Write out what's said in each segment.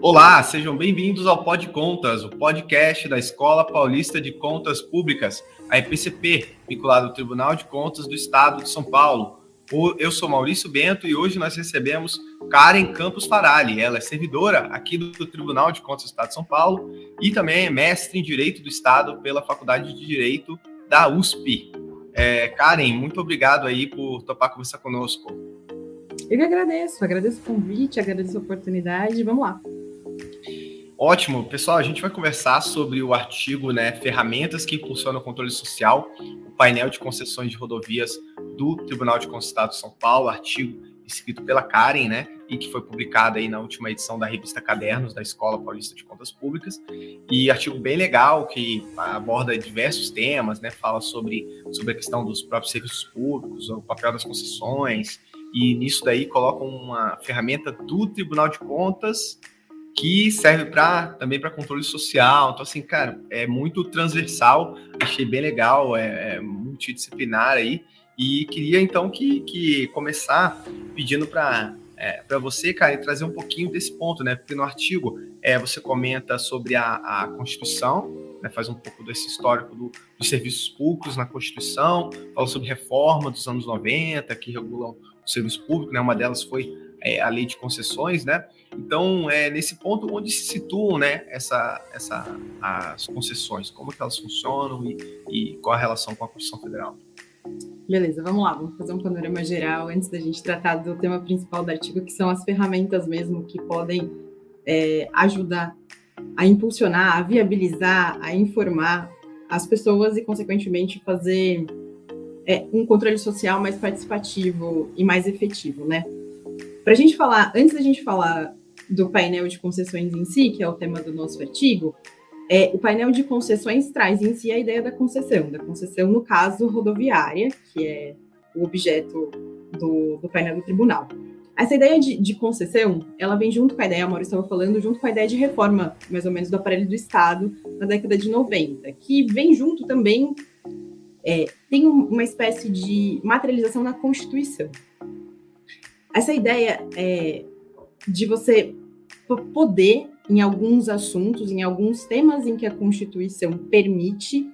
Olá, sejam bem-vindos ao Pod Contas, o podcast da Escola Paulista de Contas Públicas, a EPCP, vinculado ao Tribunal de Contas do Estado de São Paulo. Eu sou Maurício Bento e hoje nós recebemos Karen Campos Farali. Ela é servidora aqui do Tribunal de Contas do Estado de São Paulo e também é mestre em Direito do Estado pela Faculdade de Direito da USP. Karen, muito obrigado aí por topar conversar conosco. Eu que agradeço o convite, agradeço a oportunidade. Vamos lá. Ótimo. Pessoal, a gente vai conversar sobre o artigo, Ferramentas que impulsionam o controle social, o painel de concessões de rodovias do Tribunal de Contas do Estado de São Paulo, artigo escrito pela Karen, e que foi publicado aí na última edição da revista Cadernos da Escola Paulista de Contas Públicas, e artigo bem legal que aborda diversos temas, fala sobre a questão dos próprios serviços públicos, o papel das concessões, e nisso daí coloca uma ferramenta do Tribunal de Contas que serve também para controle social. Então, assim, cara, é muito transversal, achei bem legal, é multidisciplinar aí, e queria, então, que começar pedindo para você, cara, trazer um pouquinho desse ponto, porque no artigo você comenta sobre a Constituição, faz um pouco desse histórico dos serviços públicos na Constituição, fala sobre reforma dos anos 90, que regulam o serviço público, uma delas foi a lei de concessões, Então, nesse ponto onde se situam, as concessões, como que elas funcionam e qual a relação com a Constituição Federal. Beleza, vamos lá, vamos fazer um panorama geral antes da gente tratar do tema principal do artigo, que são as ferramentas mesmo que podem ajudar a impulsionar, a viabilizar, a informar as pessoas e, consequentemente, fazer um controle social mais participativo e mais efetivo, Para a gente falar, antes da gente falar do painel de concessões em si, que é o tema do nosso artigo, o painel de concessões traz em si a ideia da concessão no caso rodoviária, que é o objeto do painel do tribunal. Essa ideia de concessão, ela vem junto com a ideia, a Mauro estava falando, junto com a ideia de reforma, mais ou menos, do aparelho do Estado na década de 90, que vem junto também, tem uma espécie de materialização na Constituição. Essa ideia de você poder, em alguns assuntos, em alguns temas em que a Constituição permite,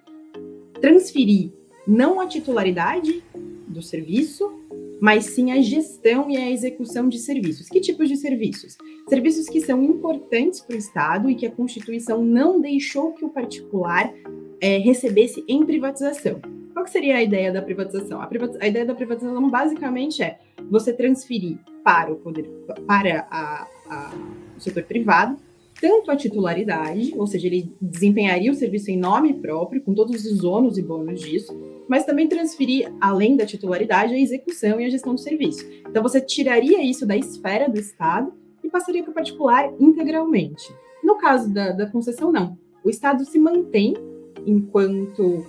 transferir não a titularidade do serviço, mas sim a gestão e a execução de serviços. Que tipos de serviços? Serviços que são importantes para o Estado e que a Constituição não deixou que o particular recebesse em privatização. Qual que seria a ideia da privatização? A ideia da privatização basicamente é você transferir para o poder, para o setor privado, tanto a titularidade, ou seja, ele desempenharia o serviço em nome próprio, com todos os ônus e bônus disso, mas também transferir, além da titularidade, a execução e a gestão do serviço. Então, você tiraria isso da esfera do Estado e passaria para o particular integralmente. No caso da concessão, não. O Estado se mantém enquanto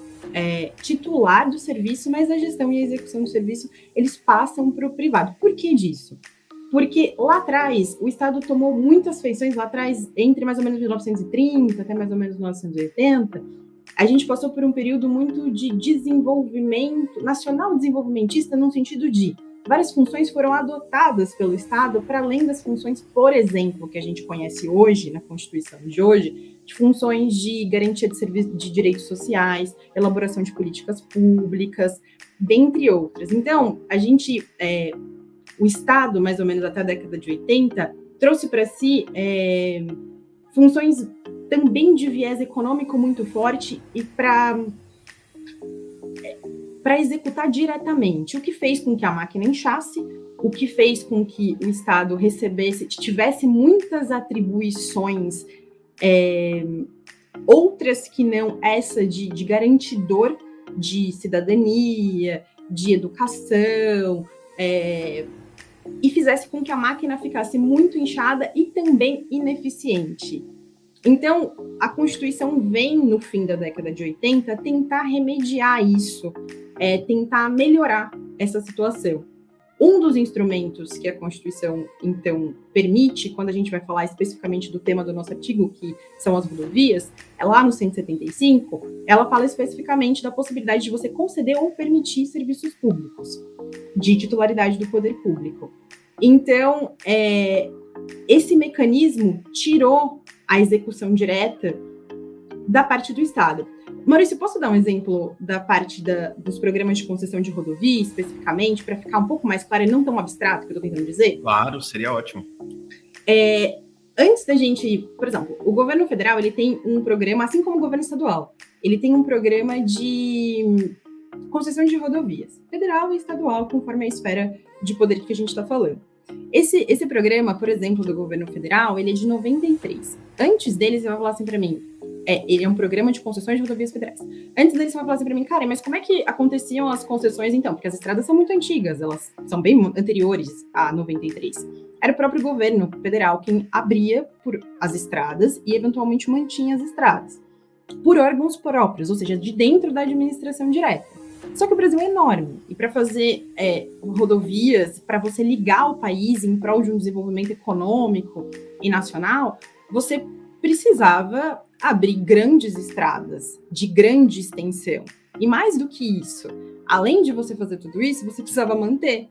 titular do serviço, mas a gestão e a execução do serviço, eles passam para o privado. Por que disso? Porque lá atrás, o Estado tomou muitas feições, lá atrás, entre mais ou menos 1930 até mais ou menos 1980, a gente passou por um período muito de desenvolvimento, nacional desenvolvimentista, no sentido de várias funções foram adotadas pelo Estado para além das funções, por exemplo, que a gente conhece hoje, na Constituição de hoje, de funções de garantia de serviços de direitos sociais, elaboração de políticas públicas, dentre outras. Então, o Estado, mais ou menos até a década de 80, trouxe para si funções também de viés econômico muito forte e para executar diretamente, o que fez com que a máquina inchasse, o que fez com que o Estado tivesse muitas atribuições, outras que não essa de garantidor de cidadania, de educação, e fizesse com que a máquina ficasse muito inchada e também ineficiente. Então, a Constituição vem, no fim da década de 80, tentar remediar isso, tentar melhorar essa situação. Um dos instrumentos que a Constituição, então, permite, quando a gente vai falar especificamente do tema do nosso artigo, que são as rodovias, lá no 175, ela fala especificamente da possibilidade de você conceder ou permitir serviços públicos de titularidade do poder público. Então, esse mecanismo tirou a execução direta da parte do Estado. Maurício, posso dar um exemplo da parte dos programas de concessão de rodovia, especificamente, para ficar um pouco mais claro e não tão abstrato que eu estou tentando dizer? Claro, seria ótimo. Antes da gente, por exemplo, o governo federal ele tem um programa, assim como o governo estadual, ele tem um programa de concessão de rodovias, federal e estadual, conforme a esfera de poder que a gente está falando. Esse programa, por exemplo, do governo federal, ele é de 93. Antes dele, você vai falar assim para mim, ele é um programa de concessões de rodovias federais. Antes dele, você vai falar assim para mim, cara, mas como é que aconteciam as concessões então? Porque as estradas são muito antigas, elas são bem anteriores a 93. Era o próprio governo federal quem abria as estradas e eventualmente mantinha as estradas por órgãos próprios, ou seja, de dentro da administração direta. Só que o Brasil é enorme, e para fazer rodovias, para você ligar o país em prol de um desenvolvimento econômico e nacional, você precisava abrir grandes estradas de grande extensão. E mais do que isso, além de você fazer tudo isso, você precisava manter.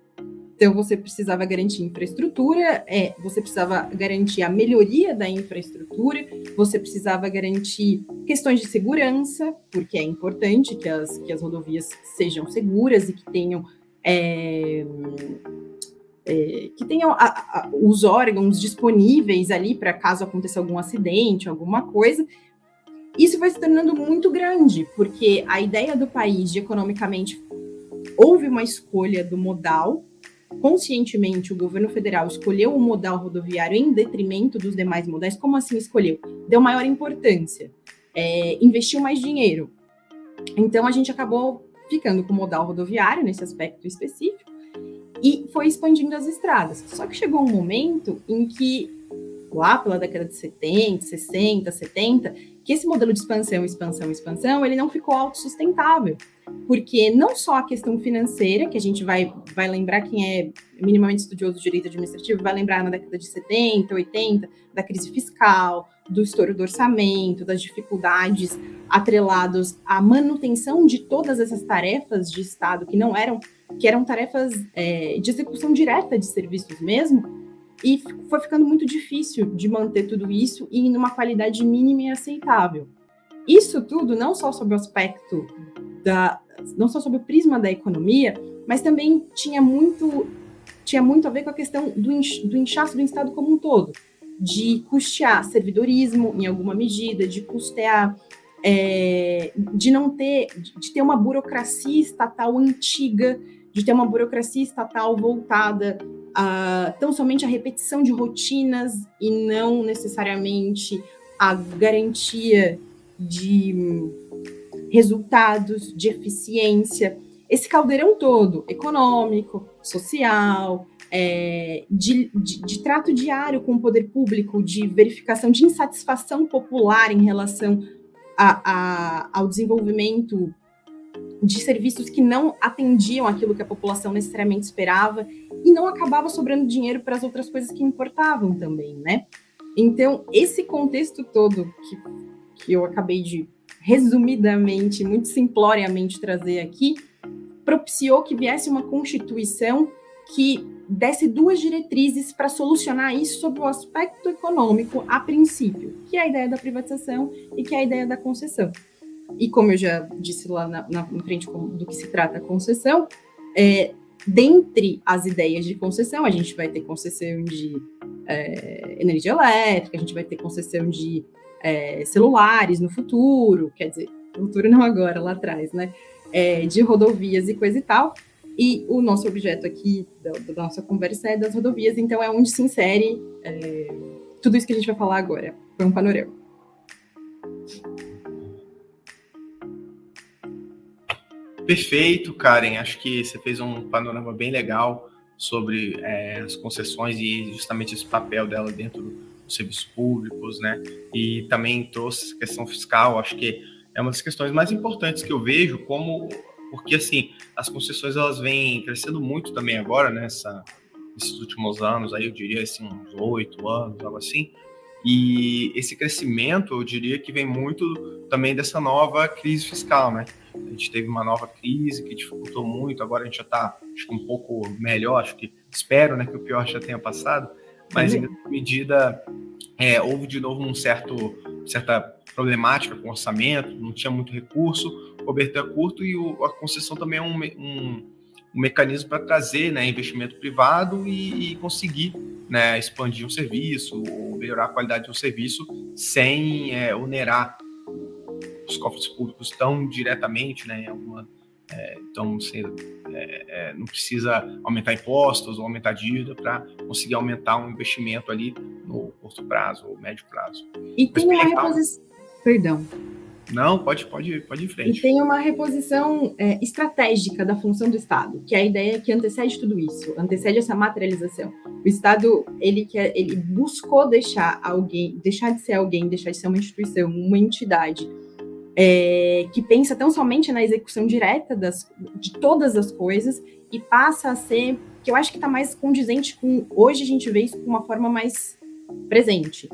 Então, você precisava garantir infraestrutura, você precisava garantir a melhoria da infraestrutura, você precisava garantir questões de segurança, porque é importante que as rodovias sejam seguras e que tenham os órgãos disponíveis ali para caso aconteça algum acidente, alguma coisa. Isso vai se tornando muito grande, porque a ideia do país de economicamente houve uma escolha do modal. Conscientemente, o governo federal escolheu o modal rodoviário em detrimento dos demais modais. Como assim escolheu? Deu maior importância, investiu mais dinheiro. Então, a gente acabou ficando com o modal rodoviário nesse aspecto específico e foi expandindo as estradas. Só que chegou um momento em que, lá pela década de 70, 60, 70, que esse modelo de expansão, ele não ficou autossustentável. Porque não só a questão financeira, que a gente vai lembrar, quem é minimamente estudioso de direito administrativo, vai lembrar na década de 70, 80, da crise fiscal, do estouro do orçamento, das dificuldades atreladas à manutenção de todas essas tarefas de Estado que eram tarefas de execução direta de serviços mesmo, e foi ficando muito difícil de manter tudo isso e numa qualidade mínima e aceitável. Isso tudo não só sob o aspecto não só sob o prisma da economia, mas também tinha muito a ver com a questão do inchaço do Estado como um todo, de custear servidorismo em alguma medida, de custear, de ter uma burocracia estatal antiga, de ter uma burocracia estatal voltada tão somente à repetição de rotinas e não necessariamente à garantia de resultados, de eficiência, esse caldeirão todo, econômico, social, de trato diário com o poder público, de verificação de insatisfação popular em relação ao desenvolvimento de serviços que não atendiam aquilo que a população necessariamente esperava e não acabava sobrando dinheiro para as outras coisas que importavam também, né? Então, esse contexto todo que eu acabei de resumidamente, muito simploriamente trazer aqui, propiciou que viesse uma Constituição que desse duas diretrizes para solucionar isso sob o aspecto econômico a princípio, que é a ideia da privatização e que é a ideia da concessão. E como eu já disse lá na frente do que se trata a concessão, dentre as ideias de concessão, a gente vai ter concessão de energia elétrica, a gente vai ter concessão de celulares no futuro, quer dizer, no futuro não agora, lá atrás, né? De rodovias e coisa e tal. E o nosso objeto aqui da nossa conversa é das rodovias, então é onde se insere tudo isso que a gente vai falar agora. Foi um panorama. Perfeito, Karen. Acho que você fez um panorama bem legal sobre as concessões e justamente esse papel dela dentro dos serviços públicos, né? E também trouxe essa questão fiscal. Acho que é uma das questões mais importantes que eu vejo, porque assim as concessões elas vêm crescendo muito também agora, nesses últimos anos, aí eu diria assim, uns 8 anos, algo assim. E esse crescimento, eu diria que vem muito também dessa nova crise fiscal, né? A gente teve uma nova crise que dificultou muito, agora a gente já está um pouco melhor, espero, né, que o pior já tenha passado, mas em grande medida houve de novo certa problemática com o orçamento, não tinha muito recurso, o cobertor é curto e a concessão também é um mecanismo para trazer, né, investimento privado e conseguir, né, expandir um serviço ou melhorar a qualidade de um serviço sem onerar os cofres públicos tão diretamente, né, então não precisa aumentar impostos ou aumentar dívida para conseguir aumentar um investimento ali no curto prazo ou médio prazo. E tem uma reposição... Perdão. Não, pode ir em frente. E tem uma reposição estratégica da função do Estado, que é a ideia que antecede tudo isso, antecede essa materialização. O Estado, ele buscou deixar de ser alguém, deixar de ser uma instituição, uma entidade que pensa tão somente na execução direta de todas as coisas e passa a ser, que eu acho que está mais condizente com, hoje a gente vê isso com uma forma mais presente.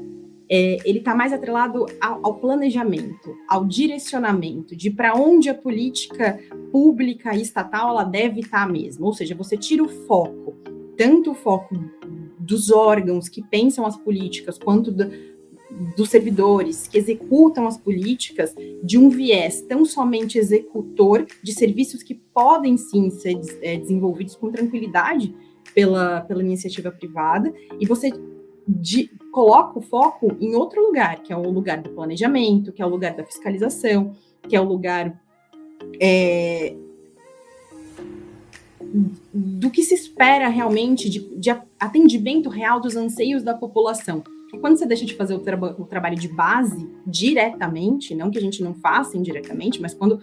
Ele está mais atrelado ao planejamento, ao direcionamento de para onde a política pública e estatal ela deve estar mesmo. Ou seja, você tira o foco, tanto o foco dos órgãos que pensam as políticas, quanto dos servidores que executam as políticas, de um viés tão somente executor de serviços que podem sim ser desenvolvidos com tranquilidade pela iniciativa privada, e você coloca o foco em outro lugar, que é o lugar do planejamento, que é o lugar da fiscalização, que é o lugar do que se espera realmente de atendimento real dos anseios da população. E quando você deixa de fazer o trabalho de base diretamente, não que a gente não faça indiretamente, mas quando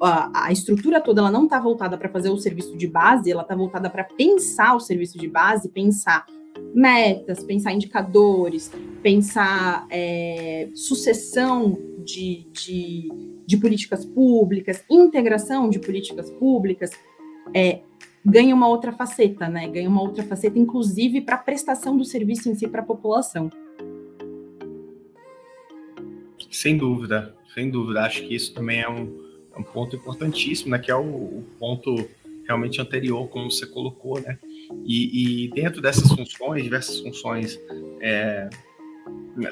a estrutura toda ela não está voltada para fazer o serviço de base, ela está voltada para pensar o serviço de base, pensar metas, pensar indicadores, pensar sucessão de políticas públicas, integração de políticas públicas, ganha uma outra faceta, né? Ganha uma outra faceta, inclusive, para a prestação do serviço em si para a população. Sem dúvida. Acho que isso também é um ponto importantíssimo, né? Que é o ponto realmente anterior, como você colocou, né? E dentro dessas funções, diversas funções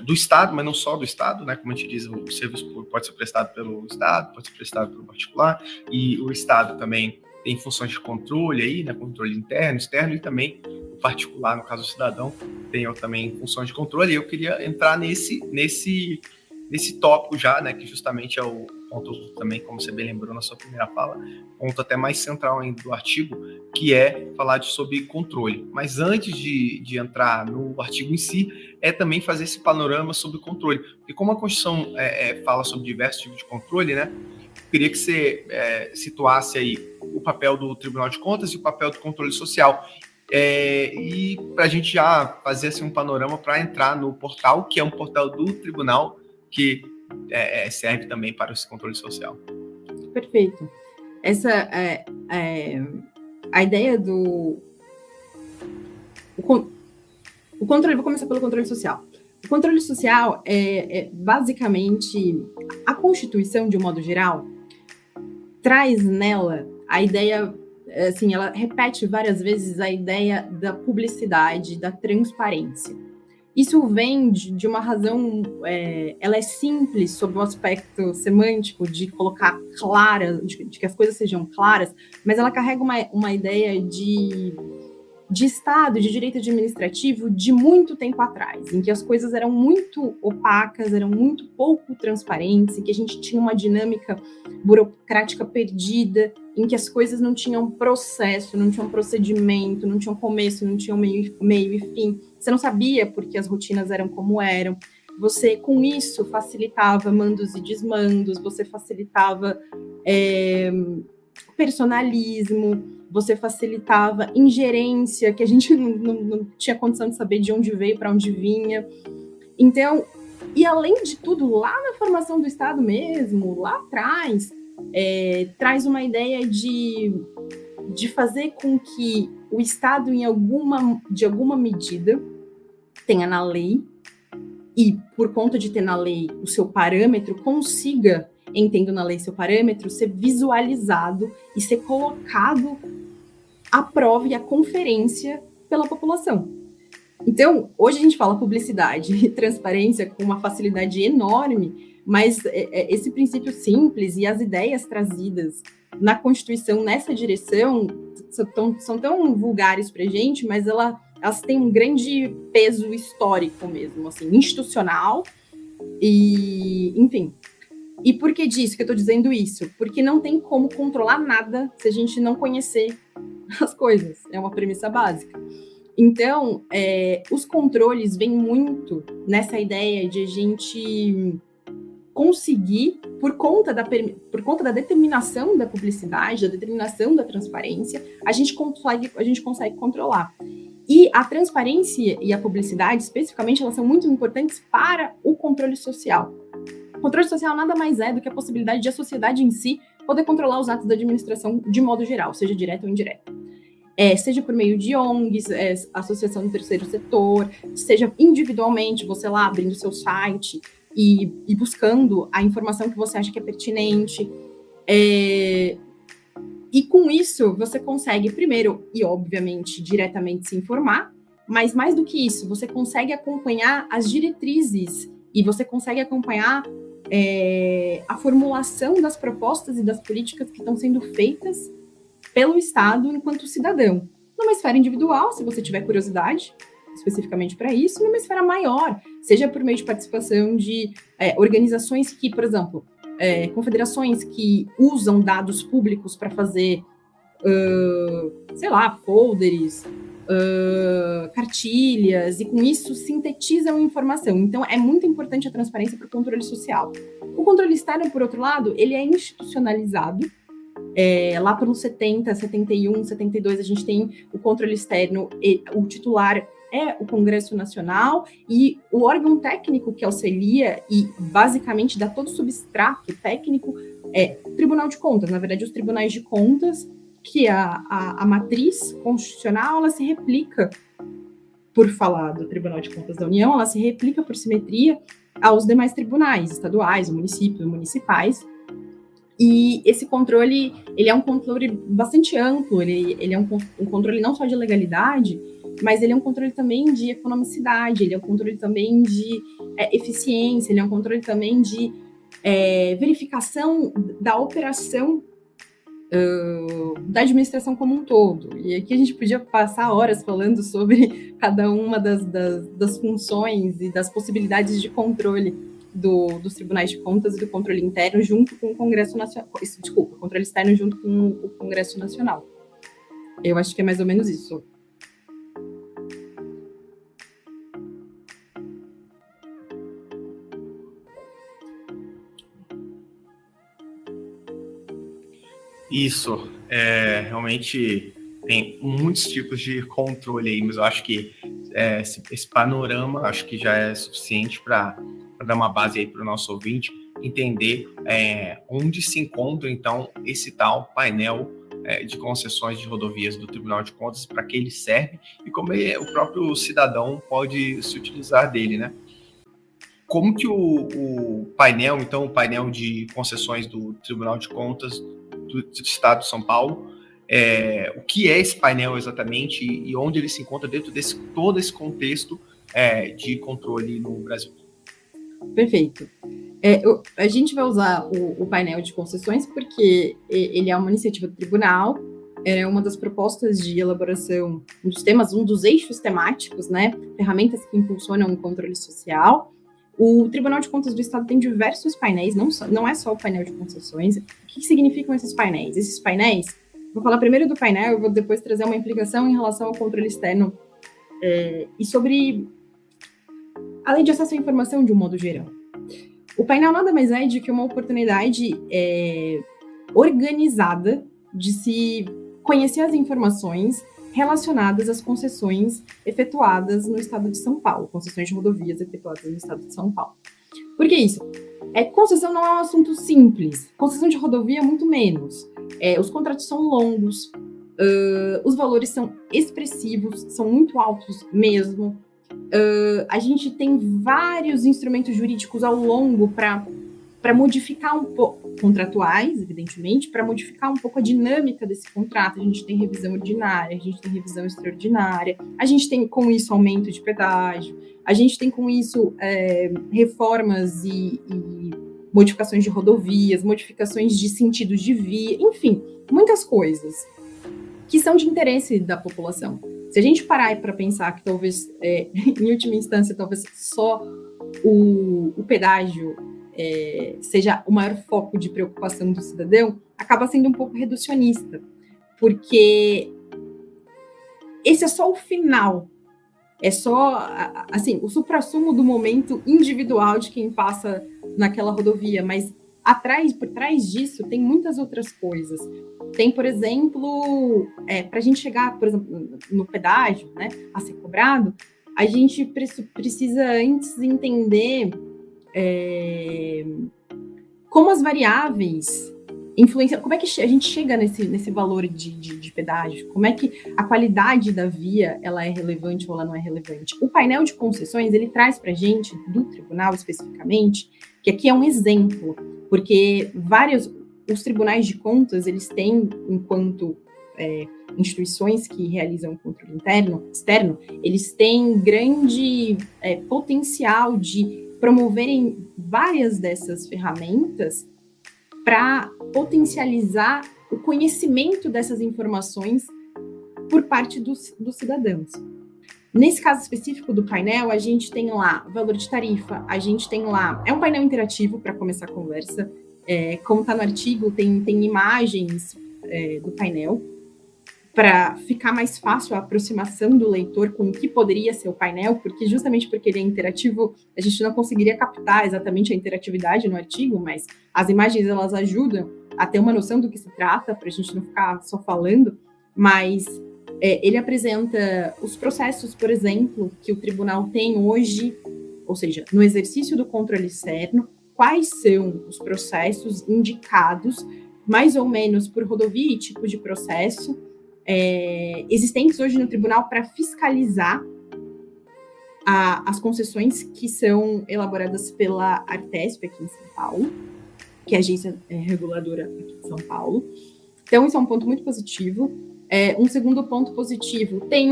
do Estado, mas não só do Estado, né? Como a gente diz, o serviço público pode ser prestado pelo Estado, pode ser prestado pelo particular, e o Estado também tem funções de controle aí, né? Controle interno, externo, e também o particular, no caso do cidadão, tem também funções de controle. E eu queria entrar nesse tópico já, né? Que justamente é o ponto também, como você bem lembrou na sua primeira fala, ponto até mais central ainda do artigo, que é falar sobre controle. Mas antes de entrar no artigo em si, é também fazer esse panorama sobre controle. Porque como a Constituição fala sobre diversos tipos de controle, né? Eu queria que você situasse aí o papel do Tribunal de Contas e o papel do controle social. E para a gente já fazer assim, um panorama para entrar no portal, que é um portal do Tribunal, que serve também para esse controle social. Perfeito. Essa a ideia do o controle. Vou começar pelo controle social. O controle social é basicamente a Constituição, de um modo geral, traz nela a ideia, assim, ela repete várias vezes a ideia da publicidade, da transparência. Isso vem de uma razão, ela é simples sob o aspecto semântico de colocar clara, de que as coisas sejam claras, mas ela carrega uma ideia de Estado, de direito administrativo de muito tempo atrás, em que as coisas eram muito opacas, eram muito pouco transparentes, em que a gente tinha uma dinâmica burocrática perdida, em que as coisas não tinham processo, não tinham procedimento, não tinham começo, não tinham meio e fim. Você não sabia porque as rotinas eram como eram. Você, com isso, facilitava mandos e desmandos, você facilitava personalismo, você facilitava ingerência, que a gente não tinha condição de saber de onde veio, para onde vinha. Então, e além de tudo, lá na formação do Estado mesmo, lá atrás, traz uma ideia de fazer com que o Estado, de alguma medida, tenha na lei, e por conta de ter na lei o seu parâmetro, consiga, entendo na lei seu parâmetro, ser visualizado e ser colocado à prova e à conferência pela população. Então, hoje a gente fala publicidade e transparência com uma facilidade enorme, mas esse princípio simples e as ideias trazidas na Constituição nessa direção são tão vulgares para a gente, mas elas têm um grande peso histórico mesmo, assim, institucional e, enfim. E por que disso que eu estou dizendo isso? Porque não tem como controlar nada se a gente não conhecer as coisas. É uma premissa básica. Então, os controles vêm muito nessa ideia de a gente conseguir, por conta da determinação da publicidade, da determinação da transparência, a gente consegue controlar. E a transparência e a publicidade, especificamente, elas são muito importantes para o controle social. O controle social nada mais é do que a possibilidade de a sociedade em si poder controlar os atos da administração de modo geral, seja direto ou indireto. Seja por meio de ONGs, associação do terceiro setor, seja individualmente, você lá abrindo seu site e buscando a informação que você acha que é pertinente. E com isso, você consegue, primeiro, e obviamente, diretamente se informar, mas mais do que isso, você consegue acompanhar as diretrizes e você consegue acompanhar a formulação das propostas e das políticas que estão sendo feitas pelo Estado enquanto cidadão. Numa esfera individual, se você tiver curiosidade, especificamente para isso, numa esfera maior, seja por meio de participação de organizações que, por exemplo, confederações que usam dados públicos para fazer, folders, cartilhas, e com isso sintetizam informação. Então, é muito importante a transparência para o controle social. O controle externo, por outro lado, ele é institucionalizado. Lá pelos 70, 71, 72, a gente tem o controle externo, o titular é o Congresso Nacional, e o órgão técnico que auxilia e basicamente dá todo o substrato técnico é o Tribunal de Contas. Na verdade, os tribunais de contas, que a matriz constitucional, ela se replica, por falar do Tribunal de Contas da União, ela se replica por simetria aos demais tribunais estaduais, municípios, municipais. E esse controle, ele é um controle bastante amplo, ele é um controle não só de legalidade, mas ele é um controle também de economicidade, ele é um controle também de eficiência, ele é um controle também de verificação da operação da administração como um todo. E aqui a gente podia passar horas falando sobre cada uma das funções e das possibilidades de controle dos tribunais de contas e do controle interno junto com o Congresso Nacional. Desculpa, controle externo junto com o Congresso Nacional. Eu acho que é mais ou menos isso. Isso, realmente tem muitos tipos de controle aí, mas eu acho que esse panorama, acho que já é suficiente para dar uma base aí para o nosso ouvinte entender onde se encontra, então, esse tal painel de concessões de rodovias do Tribunal de Contas, para que ele serve e como o próprio cidadão pode se utilizar dele, né? Como que o painel, então, o painel de concessões do Tribunal de Contas do Estado de São Paulo, o que é esse painel exatamente e onde ele se encontra dentro desse todo esse contexto de controle no Brasil? Perfeito. A gente vai usar o painel de concessões porque ele é uma iniciativa do tribunal, é uma das propostas de elaboração, um dos eixos temáticos, né, ferramentas que impulsionam o controle social. O Tribunal de Contas do Estado tem diversos painéis, não é só o painel de concessões. O que significam esses painéis? Esses painéis, vou falar primeiro do painel, eu vou depois trazer uma implicação em relação ao controle externo e sobre a lei de acesso à informação de um modo geral. O painel nada mais é do que uma oportunidade organizada de se conhecer as informações relacionadas às concessões efetuadas no estado de São Paulo, concessões de rodovias efetuadas no estado de São Paulo. Por que isso? Concessão não é um assunto simples, concessão de rodovia muito menos. Os contratos são longos, os valores são expressivos, são muito altos mesmo. A gente tem vários instrumentos jurídicos ao longo para para modificar um pouco, contratuais, evidentemente, para modificar um pouco a dinâmica desse contrato. A gente tem revisão ordinária, a gente tem revisão extraordinária, a gente tem com isso aumento de pedágio, a gente tem com isso reformas e modificações de rodovias, modificações de sentidos de via, enfim, muitas coisas que são de interesse da população. Se a gente parar para pensar que talvez, em última instância, talvez só o pedágio seja o maior foco de preocupação do cidadão, acaba sendo um pouco reducionista, porque esse é só o final, é só assim, o suprassumo do momento individual de quem passa naquela rodovia, mas por trás disso tem muitas outras coisas. Tem, por exemplo, para a gente chegar, por exemplo, no pedágio, né, a ser cobrado, a gente precisa antes entender como as variáveis influenciam, como é que a gente chega nesse valor de pedágio, como é que a qualidade da via ela é relevante ou ela não é relevante. O painel de concessões, ele traz para a gente, do tribunal especificamente, que aqui é um exemplo, porque os tribunais de contas, eles têm, enquanto instituições que realizam controle externo, eles têm grande potencial de promoverem várias dessas ferramentas para potencializar o conhecimento dessas informações por parte dos cidadãos. Nesse caso específico do painel, a gente tem lá valor de tarifa, a gente tem lá... É um painel interativo para começar a conversa. Como está no artigo, tem imagens do painel para ficar mais fácil a aproximação do leitor com o que poderia ser o painel, porque justamente porque ele é interativo, a gente não conseguiria captar exatamente a interatividade no artigo, mas as imagens elas ajudam a ter uma noção do que se trata, para a gente não ficar só falando, mas ele apresenta os processos, por exemplo, que o tribunal tem hoje, ou seja, no exercício do controle externo, quais são os processos indicados, mais ou menos por rodovia e tipo de processo, existentes hoje no tribunal para fiscalizar as concessões que são elaboradas pela Artesp aqui em São Paulo, que é a agência reguladora aqui de São Paulo. Então, isso é um ponto muito positivo. Um segundo ponto positivo, tem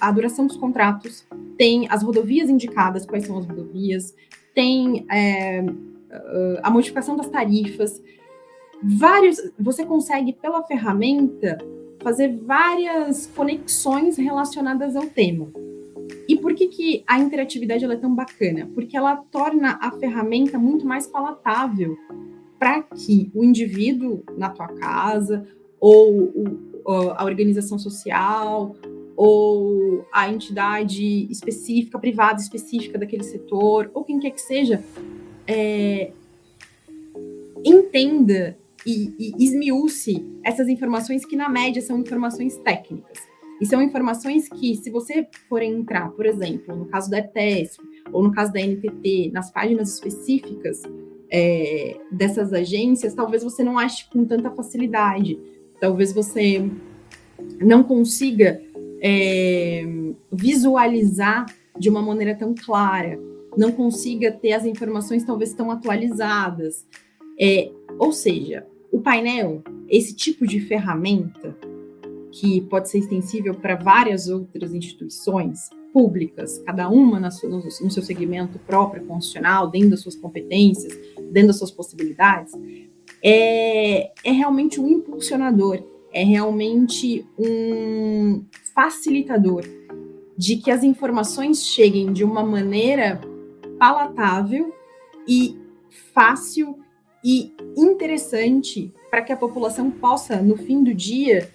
a duração dos contratos, tem as rodovias indicadas, quais são as rodovias, tem a modificação das tarifas. Você consegue, pela ferramenta, fazer várias conexões relacionadas ao tema. E por que a interatividade ela é tão bacana? Porque ela torna a ferramenta muito mais palatável para que o indivíduo na tua casa, ou a organização social, ou a entidade específica, privada específica daquele setor, ou quem quer que seja, entenda e esmiúce essas informações que, na média, são informações técnicas. E são informações que, se você for entrar, por exemplo, no caso da ETESP, ou no caso da NTT, nas páginas específicas dessas agências, talvez você não ache com tanta facilidade. Talvez você não consiga visualizar de uma maneira tão clara, não consiga ter as informações talvez tão atualizadas. Ou seja, o painel, esse tipo de ferramenta, que pode ser extensível para várias outras instituições públicas, cada uma no seu segmento próprio, constitucional, dentro das suas competências, dentro das suas possibilidades, é realmente um impulsionador, é realmente um facilitador de que as informações cheguem de uma maneira palatável e fácil e interessante para que a população possa, no fim do dia,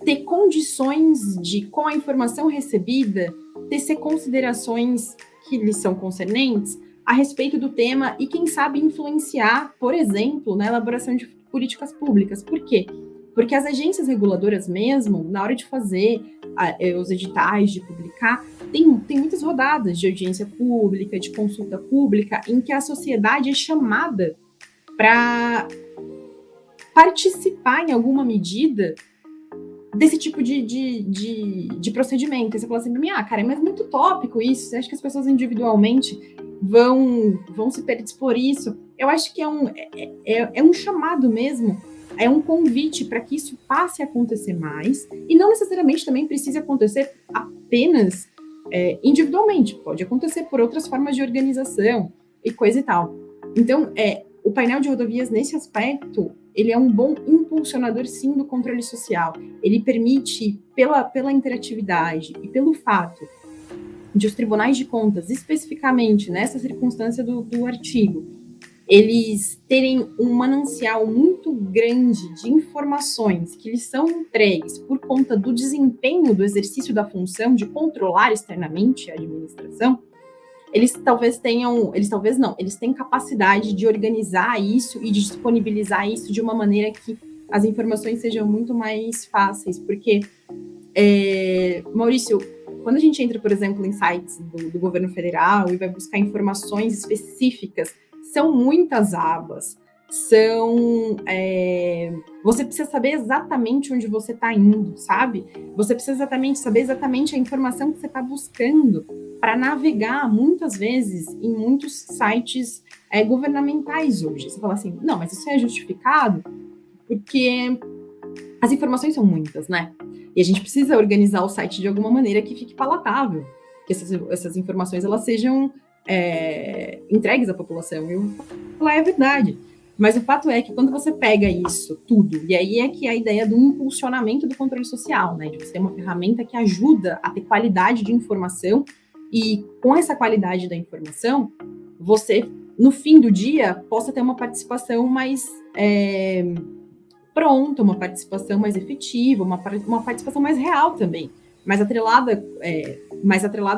ter condições de, com a informação recebida, tecer considerações que lhes são concernentes a respeito do tema e, quem sabe, influenciar, por exemplo, na elaboração de políticas públicas. Por quê? Porque as agências reguladoras mesmo, na hora de fazer os editais, de publicar, tem muitas rodadas de audiência pública, de consulta pública, em que a sociedade é chamada para participar em alguma medida desse tipo de procedimento. Você fala assim, cara, mas é muito tópico isso, você acha que as pessoas individualmente vão se predispor isso. Eu acho que é um chamado mesmo, é um convite para que isso passe a acontecer mais, e não necessariamente também precisa acontecer apenas individualmente, pode acontecer por outras formas de organização e coisa e tal. Então, o painel de rodovias, nesse aspecto, ele é um bom impulsionador, sim, do controle social. Ele permite, pela interatividade e pelo fato de os tribunais de contas, especificamente nessa circunstância do artigo, eles terem um manancial muito grande de informações que lhes são entregues por conta do desempenho do exercício da função de controlar externamente a administração, eles têm capacidade de organizar isso e de disponibilizar isso de uma maneira que as informações sejam muito mais fáceis, porque, Maurício, quando a gente entra, por exemplo, em sites do governo federal e vai buscar informações específicas, são muitas abas, você precisa saber exatamente onde você está indo, sabe? Você precisa saber exatamente a informação que você está buscando para navegar, muitas vezes, em muitos sites governamentais hoje. Você fala assim, não, mas isso é justificado porque as informações são muitas, né? E a gente precisa organizar o site de alguma maneira que fique palatável, que essas informações elas sejam entregues à população. Eu vou falar a verdade. Mas o fato é que quando você pega isso tudo, e aí é que a ideia do impulsionamento do controle social, né? De você ter uma ferramenta que ajuda a ter qualidade de informação, e com essa qualidade da informação, você, no fim do dia, possa ter uma participação mais pronta, uma participação mais efetiva, uma participação mais real também, mais atrelada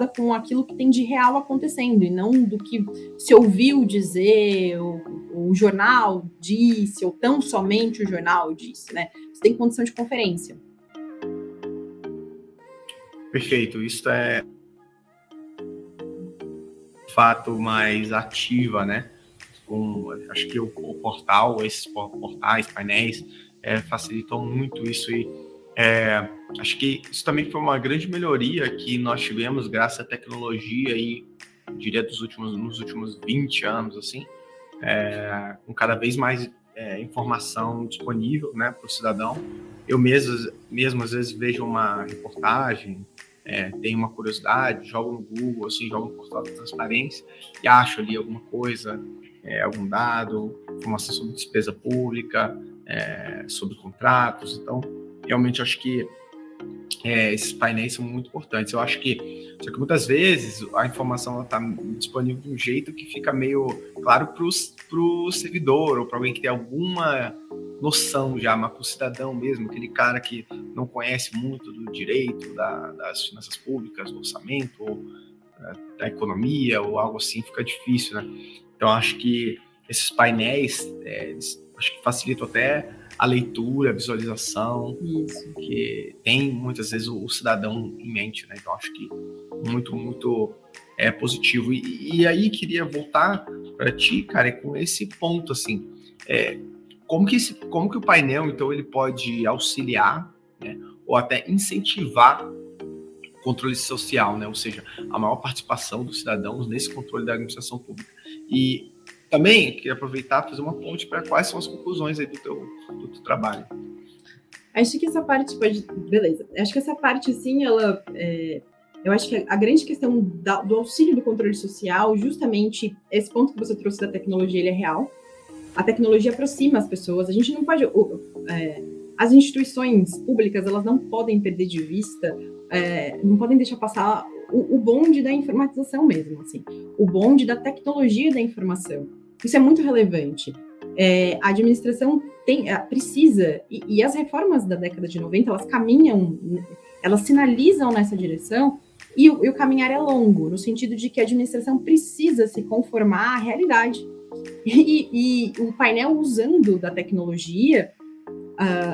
com aquilo que tem de real acontecendo, e não do que se ouviu dizer, o jornal disse, ou tão somente o jornal disse, né? Você tem condição de conferência. Perfeito, isso é fato mais ativa, né? Acho que o portal, esses portais, painéis, facilitam muito isso, e acho que isso também foi uma grande melhoria que nós tivemos graças à tecnologia, e diria nos últimos 20 anos, assim, com cada vez mais informação disponível, né, para o cidadão. Eu mesmo às vezes vejo uma reportagem, tenho uma curiosidade, jogo no Google, assim, jogo no portal da transparência e acho ali alguma coisa, algum dado, informação sobre despesa pública, sobre contratos. Então, realmente acho que esses painéis são muito importantes. Eu acho que, só que muitas vezes a informação está disponível de um jeito que fica meio claro para o servidor, ou para alguém que tem alguma noção já, mas para o cidadão mesmo, aquele cara que não conhece muito do direito, das finanças públicas, do orçamento, ou da economia, ou algo assim, fica difícil, né? Então, acho que esses painéis, acho que facilitam até a leitura, a visualização, Isso. que tem muitas vezes o cidadão em mente, né? Então, acho que muito, muito positivo. E aí, queria voltar para ti, cara, com esse ponto, assim, como que o painel, então, ele pode auxiliar, né, ou até incentivar o controle social, né? Ou seja, a maior participação dos cidadãos nesse controle da administração pública. E também queria aproveitar e fazer uma ponte para quais são as conclusões aí do teu trabalho. Acho que essa parte pode... Beleza. Acho que essa parte, assim, ela... Eu acho que a grande questão do auxílio do controle social, justamente esse ponto que você trouxe da tecnologia, ele é real. A tecnologia aproxima as pessoas. A gente não pode... as instituições públicas, elas não podem perder de vista, não podem deixar passar o bonde da informatização mesmo, assim. O bonde da tecnologia da informação. Isso é muito relevante. A administração precisa, e as reformas da década de 90, elas caminham, elas sinalizam nessa direção, e o caminhar é longo, no sentido de que a administração precisa se conformar à realidade. E o painel usando da tecnologia,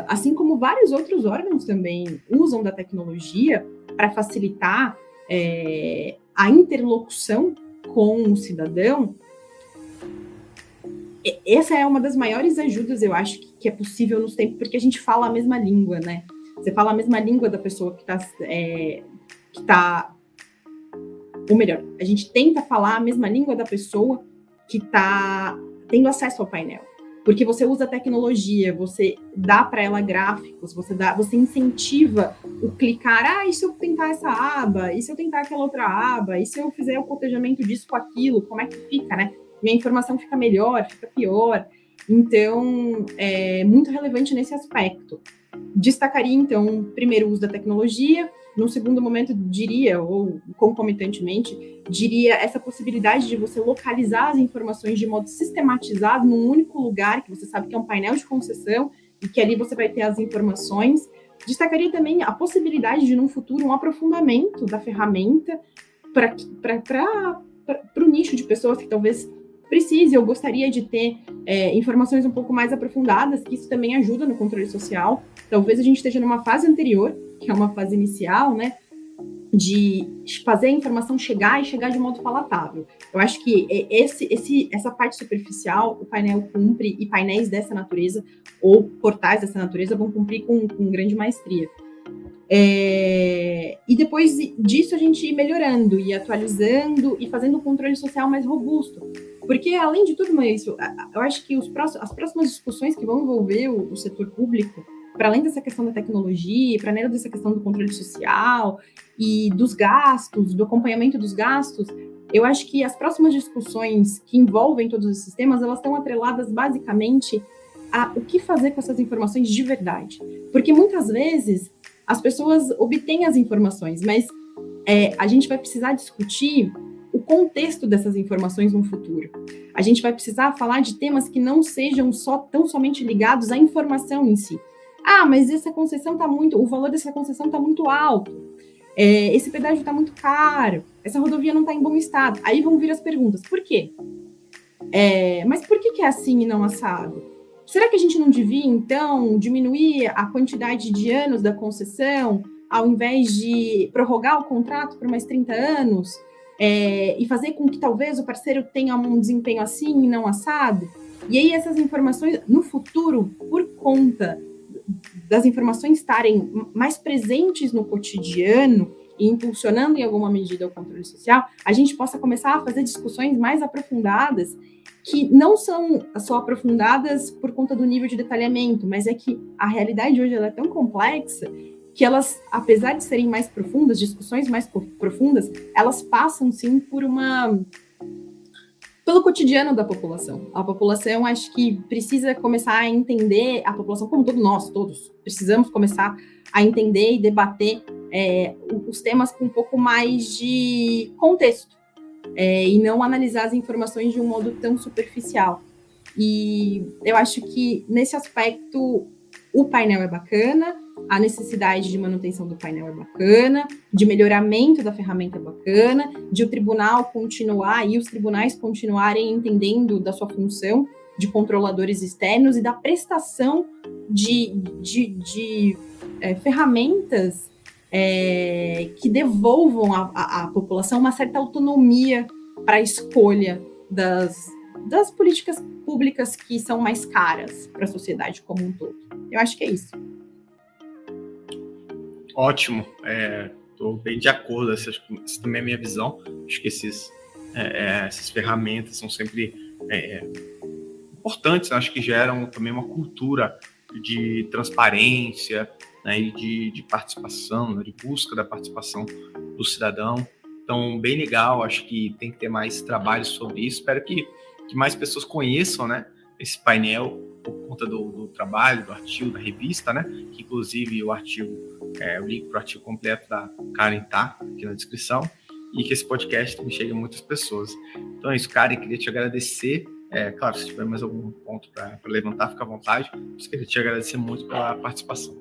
assim como vários outros órgãos também usam da tecnologia para facilitar a interlocução com o cidadão, essa é uma das maiores ajudas, eu acho, que é possível nos tempos, porque a gente fala a mesma língua, né? Você fala a mesma língua da pessoa que está ou melhor, a gente tenta falar a mesma língua da pessoa que está tendo acesso ao painel. Porque você usa tecnologia, você dá para ela gráficos, você incentiva o clicar, e se eu tentar essa aba, e se eu tentar aquela outra aba, e se eu fizer o cotejamento disso com aquilo, como é que fica, né? Minha informação fica melhor, fica pior. Então, é muito relevante nesse aspecto. Destacaria, então, primeiro o uso da tecnologia, no segundo momento, diria, ou concomitantemente, diria essa possibilidade de você localizar as informações de modo sistematizado num único lugar, que você sabe que é um painel de concessão, e que ali você vai ter as informações. Destacaria também a possibilidade de, num futuro, um aprofundamento da ferramenta para o nicho de pessoas que talvez precise ou gostaria de ter informações um pouco mais aprofundadas, que isso também ajuda no controle social. Talvez a gente esteja numa fase anterior, que é uma fase inicial, né, de fazer a informação chegar de modo palatável. Eu acho que essa parte superficial, o painel cumpre, e painéis dessa natureza, ou portais dessa natureza, vão cumprir com grande maestria. E depois disso a gente ir melhorando, e atualizando, e fazendo o controle social mais robusto. Porque, além de tudo isso, eu acho que as próximas discussões que vão envolver o setor público, para além dessa questão da tecnologia, para além dessa questão do controle social e dos gastos, do acompanhamento dos gastos, eu acho que as próximas discussões que envolvem todos esses temas, elas estão atreladas basicamente a o que fazer com essas informações de verdade. Porque muitas vezes as pessoas obtêm as informações, mas a gente vai precisar discutir o contexto dessas informações no futuro. A gente vai precisar falar de temas que não sejam tão somente ligados à informação em si. Mas essa concessão o valor dessa concessão está muito alto, esse pedágio está muito caro, essa rodovia não está em bom estado. Aí vão vir as perguntas, por quê? Mas por que é assim e não assado? Será que a gente não devia, então, diminuir a quantidade de anos da concessão, ao invés de prorrogar o contrato por mais 30 anos, e fazer com que talvez o parceiro tenha um desempenho assim e não assado? E aí essas informações, no futuro, por conta das informações estarem mais presentes no cotidiano e impulsionando em alguma medida o controle social, a gente possa começar a fazer discussões mais aprofundadas, que não são só aprofundadas por conta do nível de detalhamento, mas é que a realidade hoje ela é tão complexa que elas, apesar de serem mais profundas, discussões mais profundas, elas passam sim pelo cotidiano da população. A população, acho que precisa começar a entender, a população como nós todos, precisamos começar a entender e debater os temas com um pouco mais de contexto, e não analisar as informações de um modo tão superficial. E eu acho que, nesse aspecto, o painel é bacana, a necessidade de manutenção do painel é bacana, de melhoramento da ferramenta é bacana, de o tribunal continuar e os tribunais continuarem entendendo da sua função de controladores externos e da prestação de ferramentas que devolvam à população uma certa autonomia para a escolha das políticas públicas que são mais caras para a sociedade como um todo. Eu acho que é isso. Ótimo, estou bem de acordo, essa também é a minha visão. Acho que essas ferramentas são sempre importantes, acho que geram também uma cultura de transparência, né, e de participação, né, de busca da participação do cidadão. Então, bem legal, acho que tem que ter mais trabalho sobre isso. Espero que mais pessoas conheçam, né, esse painel por conta do trabalho, do artigo, da revista, né, que inclusive o link para o artigo completo da Karen está aqui na descrição, e que esse podcast também chegue a muitas pessoas. Então é isso, Karen, queria te agradecer. Claro, se tiver mais algum ponto para levantar, fica à vontade. Mas queria te agradecer muito pela participação.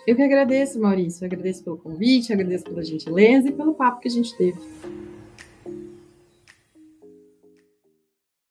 Eu que agradeço, Maurício. Eu agradeço pelo convite, agradeço pela gentileza e pelo papo que a gente teve.